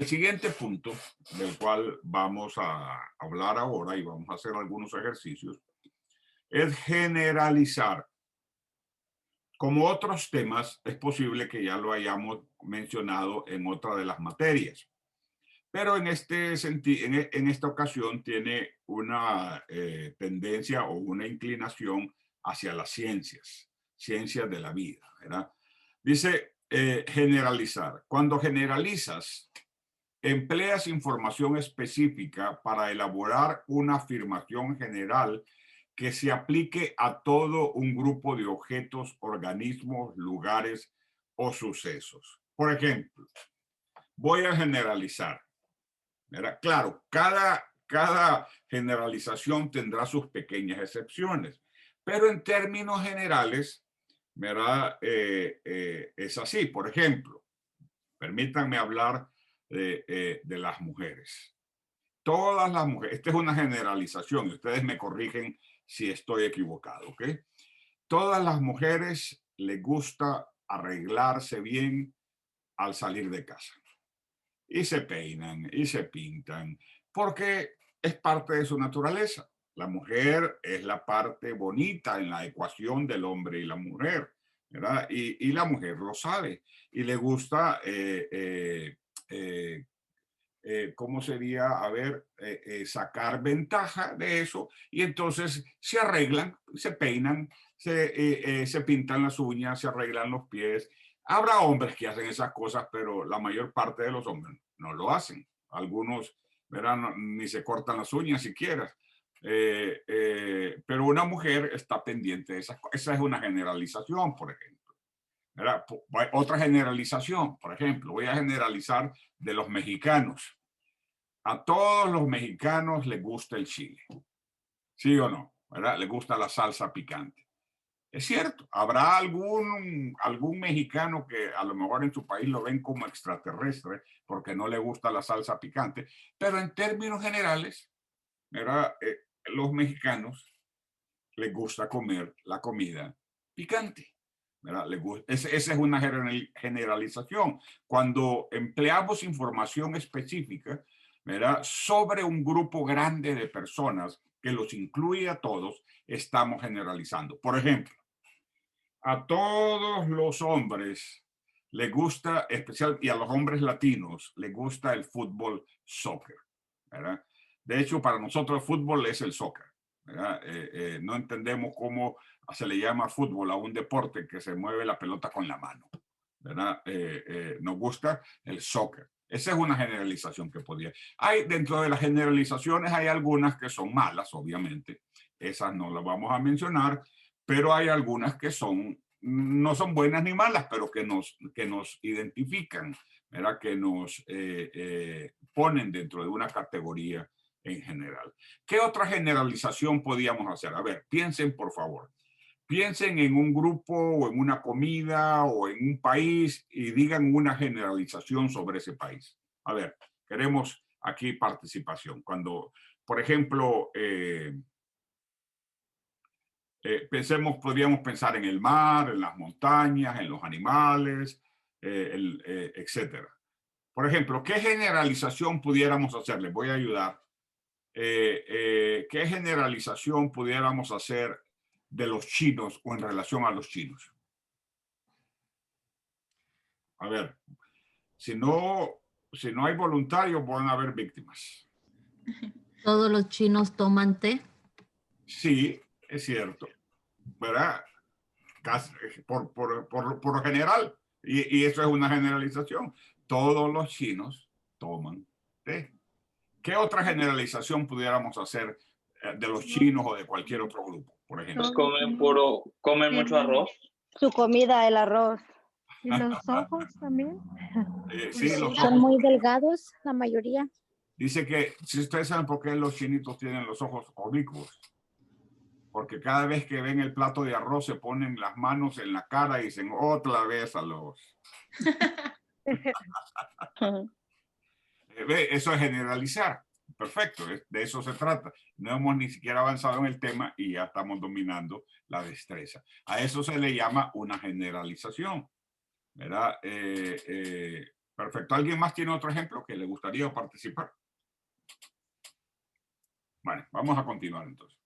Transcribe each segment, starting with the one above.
El siguiente punto del cual vamos a hablar ahora y vamos a hacer algunos ejercicios es generalizar. Como otros temas, es posible que ya lo hayamos mencionado en otra de las materias, pero en este sentido, en esta ocasión tiene una tendencia o una inclinación hacia las ciencias de la vida, ¿verdad? Dice generalizar. Cuando generalizas, empleas información específica para elaborar una afirmación general que se aplique a todo un grupo de objetos, organismos, lugares o sucesos. Por ejemplo, voy a generalizar, ¿verdad? Claro, cada generalización tendrá sus pequeñas excepciones, pero en términos generales, ¿verdad? Es así. Por ejemplo, permítanme hablar de las mujeres. Todas las mujeres, esta es una generalización y ustedes me corrigen si estoy equivocado, ¿ok? Todas las mujeres les gusta arreglarse bien al salir de casa. Y se peinan y se pintan porque es parte de su naturaleza. La mujer es la parte bonita en la ecuación del hombre y la mujer, ¿verdad? Y la mujer lo sabe y le gusta ¿cómo sería? A ver, sacar ventaja de eso y entonces se arreglan, se peinan, se pintan las uñas, se arreglan los pies. Habrá hombres que hacen esas cosas, pero la mayor parte de los hombres no lo hacen. Algunos, verán, ni se cortan las uñas siquiera. Pero una mujer está pendiente de esas cosas. Esa es una generalización, por ejemplo. ¿Verdad? Otra generalización, por ejemplo, voy a generalizar de los mexicanos. A todos los mexicanos les gusta el chile, ¿sí o no? ¿Verdad? Les gusta la salsa picante. Es cierto, habrá algún mexicano que a lo mejor en su país lo ven como extraterrestre porque no le gusta la salsa picante, pero en términos generales, ¿verdad? Los mexicanos les gusta comer la comida picante. ¿Verdad? Esa es una generalización. Cuando empleamos información específica, ¿verdad? Sobre un grupo grande de personas que los incluye a todos, estamos generalizando. Por ejemplo, a todos los hombres les gusta, especial, y a los hombres latinos les gusta el fútbol, soccer, ¿verdad? De hecho, para nosotros el fútbol es el soccer, ¿verdad? No entendemos cómo se le llama fútbol a un deporte que se mueve la pelota con la mano, ¿verdad? Nos gusta el soccer. Esa es una generalización que podría. Dentro de las generalizaciones hay algunas que son malas, obviamente. Esas no las vamos a mencionar, pero hay algunas que no son buenas ni malas, pero que nos identifican, ¿verdad? Que nos ponen dentro de una categoría en general. ¿Qué otra generalización podíamos hacer? A ver, piensen por favor. Piensen en un grupo o en una comida o en un país y digan una generalización sobre ese país. A ver, queremos aquí participación. Cuando, por ejemplo, podríamos pensar en el mar, en las montañas, en los animales, etcétera. Por ejemplo, ¿qué generalización pudiéramos hacer? Les voy a ayudar. ¿Qué generalización pudiéramos hacer de los chinos o en relación a los chinos? A ver, si no hay voluntarios, van a haber víctimas. Todos los chinos toman té. Sí, es cierto, ¿verdad? Casi, por lo general, y eso es una generalización, todos los chinos toman té. ¿Qué otra generalización pudiéramos hacer de los chinos o de cualquier otro grupo, por ejemplo? Comen mucho arroz. Su comida, el arroz. Y los ojos también. Sí, los Son ojos. muy delgados, la mayoría. Dice que, si ustedes saben por qué los chinitos tienen los ojos oblicuos, porque cada vez que ven el plato de arroz se ponen las manos en la cara y dicen otra vez a los... Eso es generalizar. Perfecto, de eso se trata. No hemos ni siquiera avanzado en el tema y ya estamos dominando la destreza. A eso se le llama una generalización, ¿verdad? Perfecto. ¿Alguien más tiene otro ejemplo que le gustaría participar? Bueno, vamos a continuar entonces.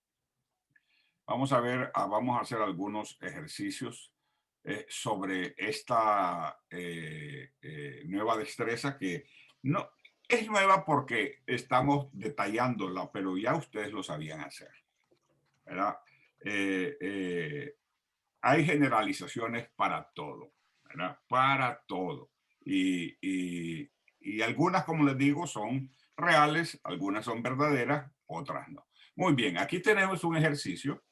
Vamos a ver, vamos a hacer algunos ejercicios sobre esta nueva destreza que no es nueva porque estamos detallándola, pero ya ustedes lo sabían hacer, ¿verdad? Hay generalizaciones para todo, ¿verdad? Para todo. Y algunas, como les digo, son reales, algunas son verdaderas, otras no. Muy bien, aquí tenemos un ejercicio.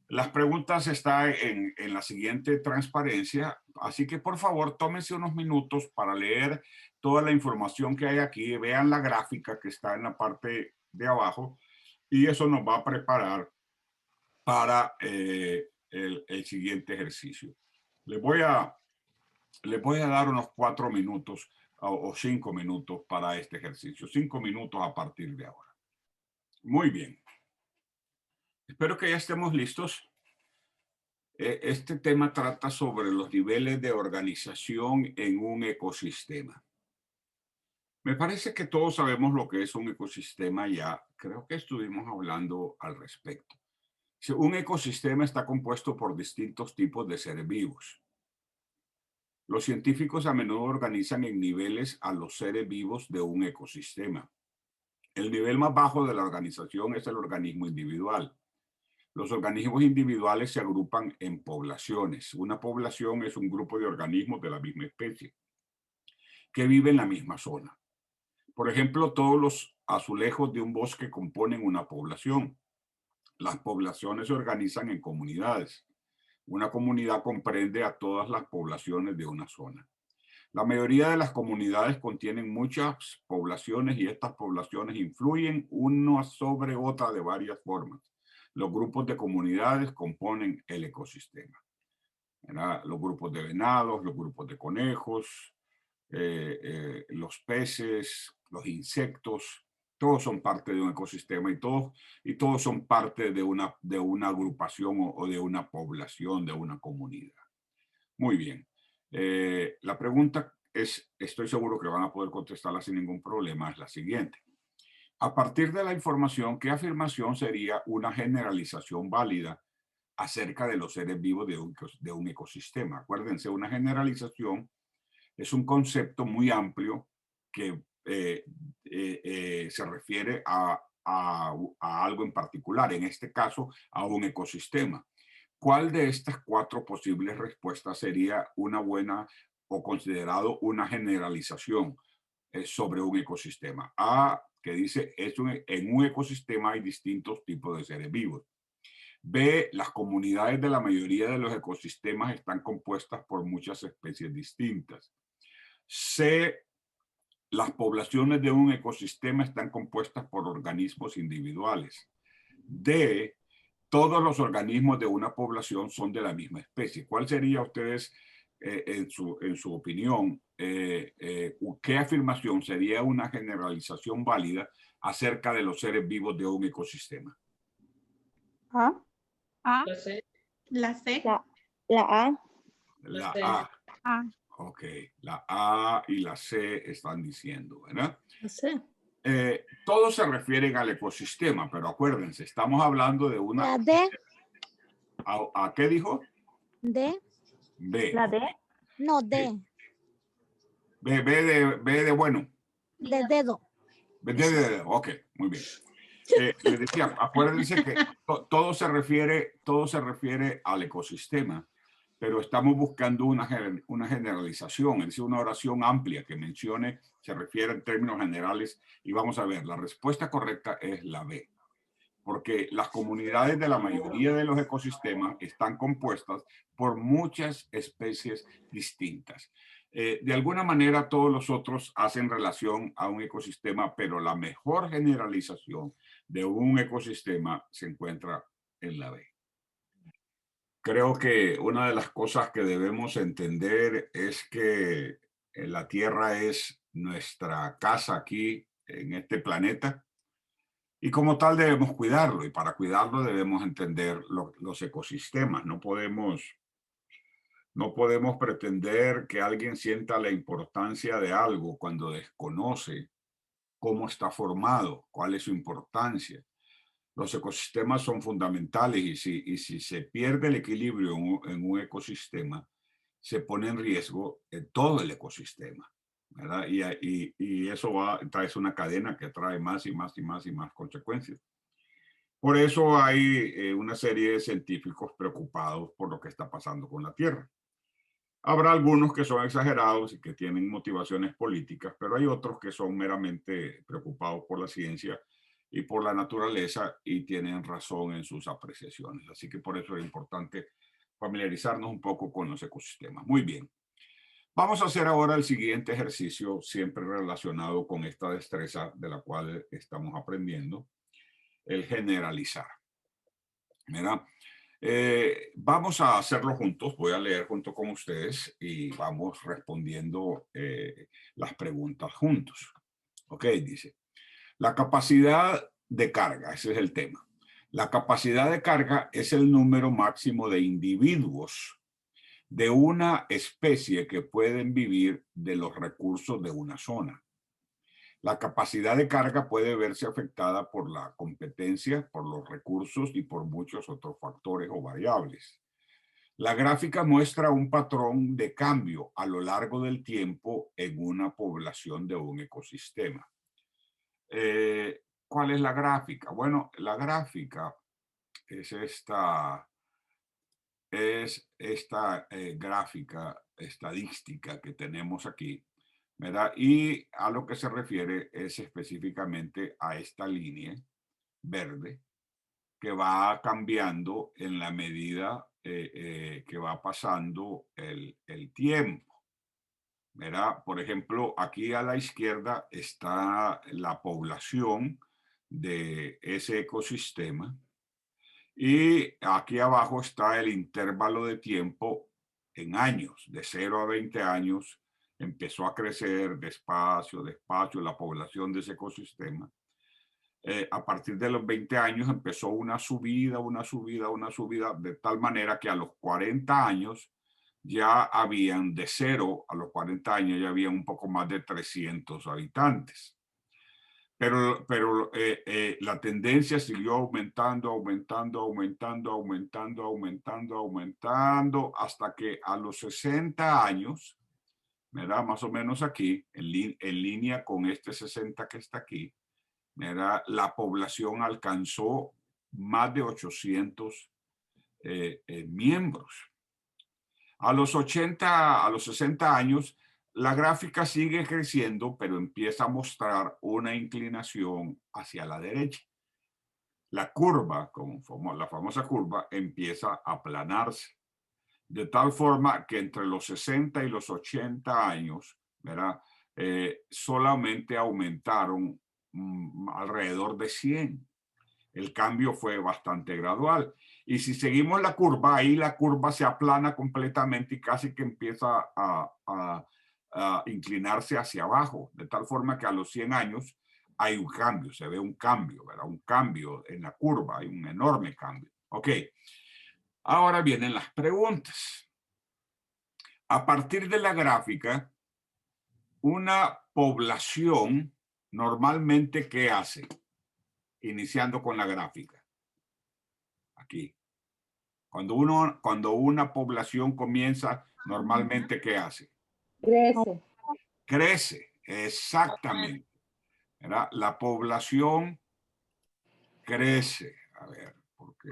Las preguntas están en la siguiente transparencia, así que por favor tómense unos minutos para leer toda la información que hay aquí, vean la gráfica que está en la parte de abajo y eso nos va a preparar para el siguiente ejercicio. Les voy a dar unos 4 minutos o 5 minutos para este ejercicio, 5 minutos a partir de ahora. Muy bien. Espero que ya estemos listos. Este tema trata sobre los niveles de organización en un ecosistema. Me parece que todos sabemos lo que es un ecosistema ya. Creo que estuvimos hablando al respecto. Un ecosistema está compuesto por distintos tipos de seres vivos. Los científicos a menudo organizan en niveles a los seres vivos de un ecosistema. El nivel más bajo de la organización es el organismo individual. Los organismos individuales se agrupan en poblaciones. Una población es un grupo de organismos de la misma especie que viven en la misma zona. Por ejemplo, todos los azulejos de un bosque componen una población. Las poblaciones se organizan en comunidades. Una comunidad comprende a todas las poblaciones de una zona. La mayoría de las comunidades contienen muchas poblaciones y estas poblaciones influyen una sobre otra de varias formas. Los grupos de comunidades componen el ecosistema. ¿Verdad? Los grupos de venados, los grupos de conejos, los peces, los insectos, todos son parte de un ecosistema y todos son parte de una agrupación o de una población, de una comunidad. Muy bien. La pregunta es, estoy seguro que van a poder contestarla sin ningún problema, es la siguiente. A partir de la información, ¿qué afirmación sería una generalización válida acerca de los seres vivos de un ecosistema? Acuérdense, una generalización es un concepto muy amplio que se refiere a algo en particular, en este caso a un ecosistema. ¿Cuál de estas 4 posibles respuestas sería una buena o considerado una generalización sobre un ecosistema? A, que dice, en un ecosistema hay distintos tipos de seres vivos. B, las comunidades de la mayoría de los ecosistemas están compuestas por muchas especies distintas. C, las poblaciones de un ecosistema están compuestas por organismos individuales. D, todos los organismos de una población son de la misma especie. ¿Cuál sería ustedes, en su opinión, qué afirmación sería una generalización válida acerca de los seres vivos de un ecosistema? A. A. La C. La C. La A. La C. A. A. Ok, la A y la C están diciendo, ¿verdad? Sí. Todos se refieren al ecosistema, pero acuérdense, estamos hablando de una... La D. ¿A qué dijo? D. B. La D. No, D. B de bueno. De dedo. Ok, muy bien. Les decía, acuérdense que todo se refiere al ecosistema, pero estamos buscando una generalización, es decir, una oración amplia que mencione, se refiere en términos generales, y vamos a ver, la respuesta correcta es la B, porque las comunidades de la mayoría de los ecosistemas están compuestas por muchas especies distintas. De alguna manera todos los otros hacen relación a un ecosistema, pero la mejor generalización de un ecosistema se encuentra en la B. Creo que una de las cosas que debemos entender es que la Tierra es nuestra casa aquí en este planeta y como tal debemos cuidarlo, y para cuidarlo debemos entender los ecosistemas. No podemos No podemos pretender que alguien sienta la importancia de algo cuando desconoce cómo está formado, cuál es su importancia. Los ecosistemas son fundamentales y si se pierde el equilibrio en un ecosistema, se pone en riesgo todo el ecosistema, ¿verdad? Y eso trae una cadena que trae más y más y más y más consecuencias. Por eso hay una serie de científicos preocupados por lo que está pasando con la Tierra. Habrá algunos que son exagerados y que tienen motivaciones políticas, pero hay otros que son meramente preocupados por la ciencia y por la naturaleza y tienen razón en sus apreciaciones. Así que por eso es importante familiarizarnos un poco con los ecosistemas. Muy bien. Vamos a hacer ahora el siguiente ejercicio, siempre relacionado con esta destreza de la cual estamos aprendiendo, el generalizar. ¿Verdad? Vamos a hacerlo juntos, voy a leer junto con ustedes y vamos respondiendo las preguntas juntos. Ok, dice, la capacidad de carga, ese es el tema. La capacidad de carga es el número máximo de individuos de una especie que pueden vivir de los recursos de una zona. La capacidad de carga puede verse afectada por la competencia, por los recursos y por muchos otros factores o variables. La gráfica muestra un patrón de cambio a lo largo del tiempo en una población de un ecosistema. ¿Cuál es la gráfica? Bueno, la gráfica es esta gráfica estadística que tenemos aquí, ¿verdad? Y a lo que se refiere es específicamente a esta línea verde que va cambiando en la medida que va pasando el tiempo, ¿verdad? Por ejemplo, aquí a la izquierda está la población de ese ecosistema y aquí abajo está el intervalo de tiempo en años, de 0 a 20 años, empezó a crecer despacio, despacio la población de ese ecosistema. A partir de los 20 años empezó una subida, de tal manera que a los 40 años ya habían, de 0 a los 40 años, ya habían un poco más de 300 habitantes. Pero la tendencia siguió aumentando, hasta que a los 60 años, ¿verdad? Más o menos aquí, en línea con este 60 que está aquí, ¿verdad? La población alcanzó más de 800 miembros. A los 60 años, la gráfica sigue creciendo, pero empieza a mostrar una inclinación hacia la derecha. La curva, como la famosa curva, empieza a aplanarse. De tal forma que entre los 60 y los 80 años, ¿verdad? Solamente aumentaron alrededor de 100. El cambio fue bastante gradual. Y si seguimos la curva, ahí la curva se aplana completamente y casi que empieza a inclinarse hacia abajo, de tal forma que a los 100 años hay un cambio, se ve un cambio, ¿verdad? Un cambio en la curva, hay un enorme cambio. Ok, ahora vienen las preguntas. A partir de la gráfica, una población normalmente, ¿qué hace? Iniciando con la gráfica. Aquí. Cuando una población comienza, normalmente, ¿qué hace? Crece. Crece, exactamente. ¿Verdad? La población crece. A ver, porque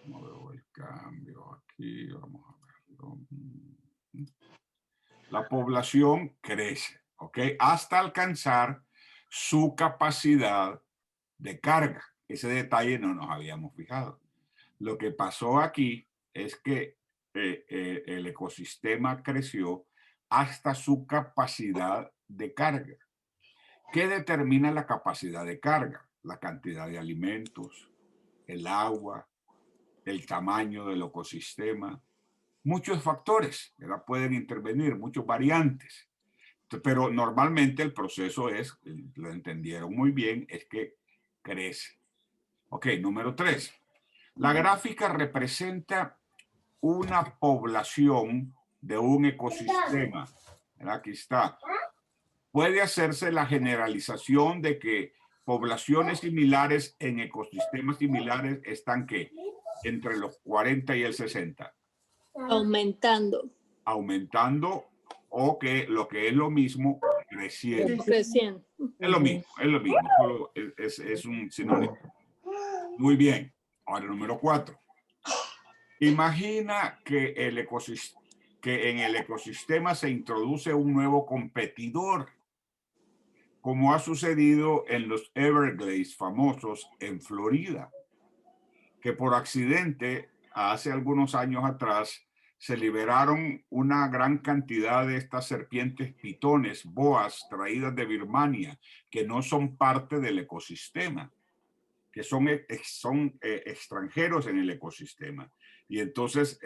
no veo el cambio aquí. Vamos a verlo. La población crece, ¿ok? Hasta alcanzar su capacidad de carga. Ese detalle no nos habíamos fijado. Lo que pasó aquí es que el ecosistema creció hasta su capacidad de carga. ¿Qué determina la capacidad de carga? La cantidad de alimentos, el agua, el tamaño del ecosistema. Muchos factores, ¿verdad? Pueden intervenir, muchos variantes. Pero normalmente el proceso es, lo entendieron muy bien, es que crece. Ok, número 3. La gráfica representa una población de un ecosistema. Aquí está. Puede hacerse la generalización de que poblaciones similares en ecosistemas similares están ¿qué? Entre los 40 y el 60. Aumentando. Aumentando o que lo que es lo mismo, creciendo. Creciendo. Es lo mismo, es lo mismo. Solo es un sinónimo. Muy bien. Ahora, número 4. Imagina que en el ecosistema se introduce un nuevo competidor, como ha sucedido en los Everglades famosos en Florida, que por accidente, hace algunos años atrás, se liberaron una gran cantidad de estas serpientes pitones, boas, traídas de Birmania, que no son parte del ecosistema, que son extranjeros en el ecosistema. Y entonces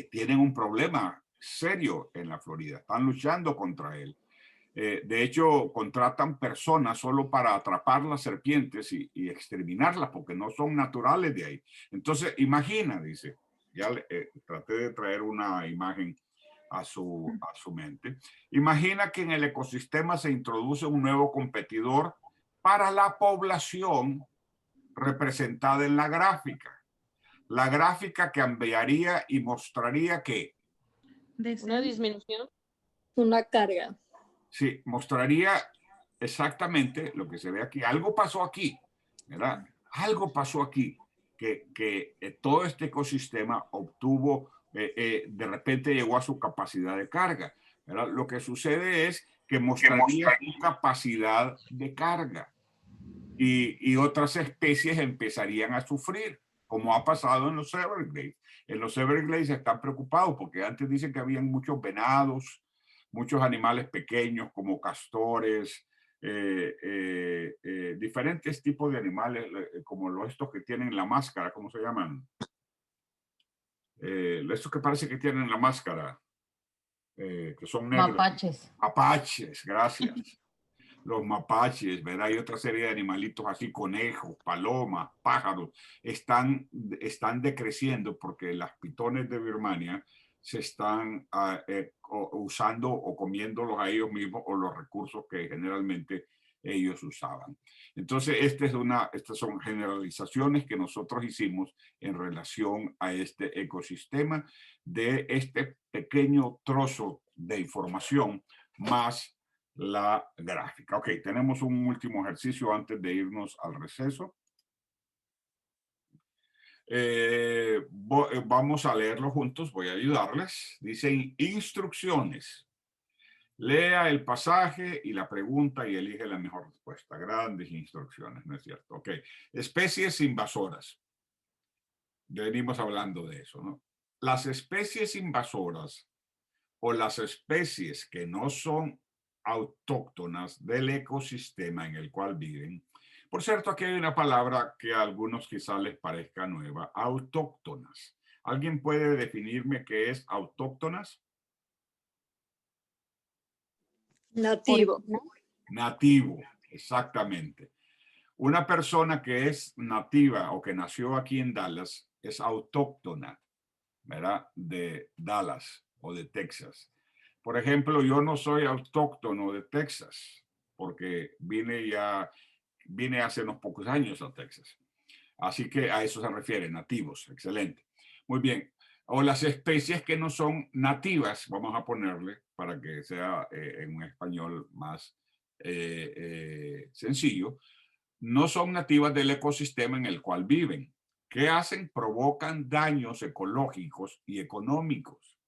tienen un problema serio en la Florida. Están luchando contra él. De hecho, contratan personas solo para atrapar las serpientes y exterminarlas porque no son naturales de ahí. Entonces, imagina, dice, ya traté de traer una imagen a su mente. Imagina que en el ecosistema se introduce un nuevo competidor para la población representada en la gráfica. La gráfica cambiaría y mostraría que... Una disminución. Una carga. Sí, mostraría exactamente lo que se ve aquí. Algo pasó aquí, ¿verdad? Algo pasó aquí, que todo este ecosistema obtuvo, de repente llegó a su capacidad de carga, ¿verdad? Lo que sucede es que mostraría su capacidad de carga y otras especies empezarían a sufrir, como ha pasado en los Everglades. En los Everglades están preocupados porque antes dicen que habían muchos venados, muchos animales pequeños como castores, diferentes tipos de animales, como estos que tienen la máscara, ¿cómo se llaman? Estos que parece que tienen la máscara, que son negros. Mapaches. Mapaches, gracias. Los mapaches, ¿verdad? Hay otra serie de animalitos así, conejos, palomas, pájaros, están decreciendo porque las pitones de Birmania se están usando o comiéndolos a ellos mismos o los recursos que generalmente ellos usaban. Entonces, estas son generalizaciones que nosotros hicimos en relación a este ecosistema de este pequeño trozo de información más la gráfica. Ok, tenemos un último ejercicio antes de irnos al receso. Vamos a leerlo juntos, voy a ayudarles. Dice instrucciones. Lea el pasaje y la pregunta y elige la mejor respuesta. Grandes instrucciones, ¿no es cierto? Ok, especies invasoras. Venimos hablando de eso, ¿no? Las especies invasoras o las especies que no son autóctonas del ecosistema en el cual viven. Por cierto, aquí hay una palabra que a algunos quizás les parezca nueva, autóctonas. ¿Alguien puede definirme qué es autóctonas? Nativo. Nativo, exactamente. Una persona que es nativa o que nació aquí en Dallas es autóctona, ¿verdad? De Dallas o de Texas. Por ejemplo, yo no soy autóctono de Texas porque vine hace unos pocos años a Texas. Así que a eso se refiere, nativos. Excelente. Muy bien. O las especies que no son nativas, vamos a ponerle para que sea en un español más sencillo, no son nativas del ecosistema en el cual viven. ¿Qué hacen? Provocan daños ecológicos y económicos.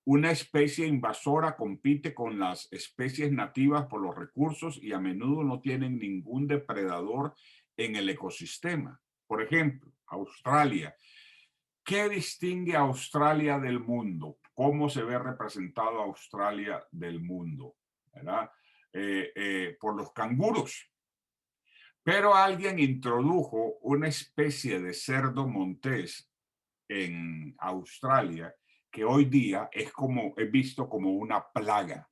Una especie invasora compite con las especies nativas por los recursos y a menudo no tienen ningún depredador en el ecosistema. Por ejemplo, Australia. ¿Qué distingue a Australia del mundo? ¿Cómo se ve representado Australia del mundo? ¿Verdad? Por los canguros. Pero alguien introdujo una especie de cerdo montés en Australia que hoy día es visto como una plaga,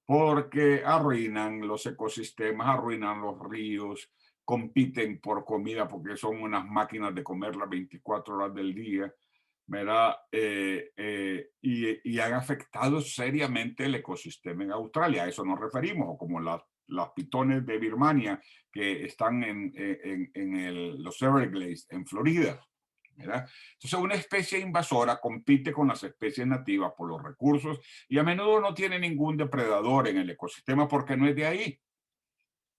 porque arruinan los ecosistemas, arruinan los ríos, compiten por comida porque son unas máquinas de comer las 24 horas del día, ¿verdad? Y han afectado seriamente el ecosistema en Australia. A eso nos referimos, o como las pitones de Birmania que están en los Everglades, en Florida, ¿verdad? Entonces, una especie invasora compite con las especies nativas por los recursos y a menudo no tiene ningún depredador en el ecosistema porque no es de ahí.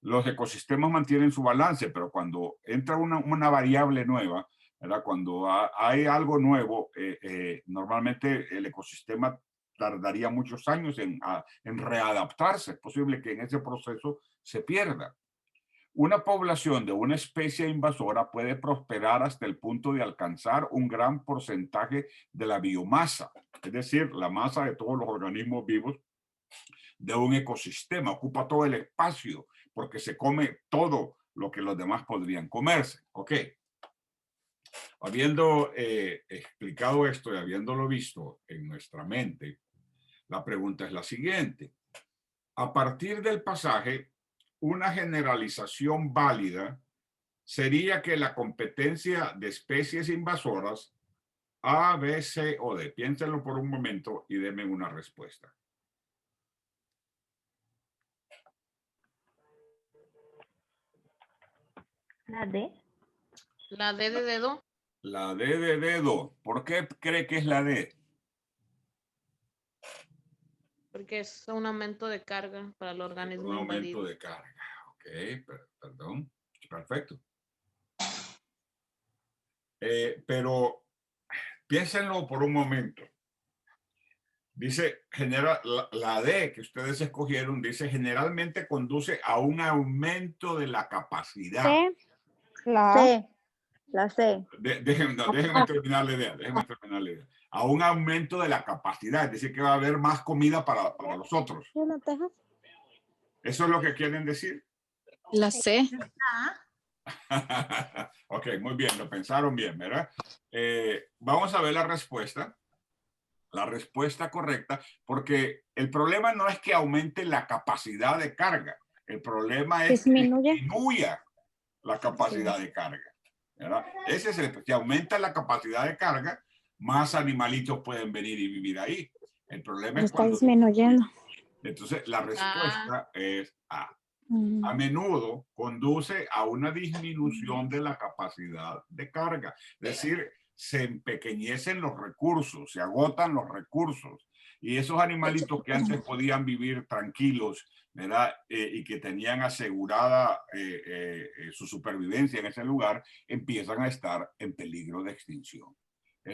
Los ecosistemas mantienen su balance, pero cuando entra una variable nueva, ¿verdad? Cuando hay algo nuevo, normalmente el ecosistema tardaría muchos años en readaptarse. Es posible que en ese proceso se pierda. Una población de una especie invasora puede prosperar hasta el punto de alcanzar un gran porcentaje de la biomasa, es decir, la masa de todos los organismos vivos de un ecosistema. Ocupa todo el espacio porque se come todo lo que los demás podrían comerse. Ok. Habiendo explicado esto y habiéndolo visto en nuestra mente, la pregunta es la siguiente. A partir del pasaje, una generalización válida sería que la competencia de especies invasoras A, B, C o D. Piénsenlo por un momento y denme una respuesta. La D. La D de dedo. La D de dedo. ¿Por qué cree que es la D? Porque es un aumento de carga para el organismo Un aumento invadido. de carga. Ok, perdón. Perfecto. Pero piénsenlo por un momento. Dice, la D que ustedes escogieron, dice, generalmente conduce a un aumento de la capacidad. C. La C. La C. Déjenme terminar la idea. A un aumento de la capacidad, es decir, que va a haber más comida para los otros. ¿Eso es lo que quieren decir? La C. Ok, muy bien, lo pensaron bien, ¿verdad? Vamos a ver la respuesta correcta, porque el problema no es que aumente la capacidad de carga, el problema es que disminuya la capacidad de carga, ¿verdad? Ese es si aumenta la capacidad de carga, más animalitos pueden venir y vivir ahí. El problema es cuando disminuyendo. Entonces, la respuesta es A. A menudo conduce a una disminución de la capacidad de carga. Es decir, se empequeñecen los recursos, se agotan los recursos. Y esos animalitos que antes podían vivir tranquilos, ¿verdad? Y que tenían asegurada su supervivencia en ese lugar, empiezan a estar en peligro de extinción.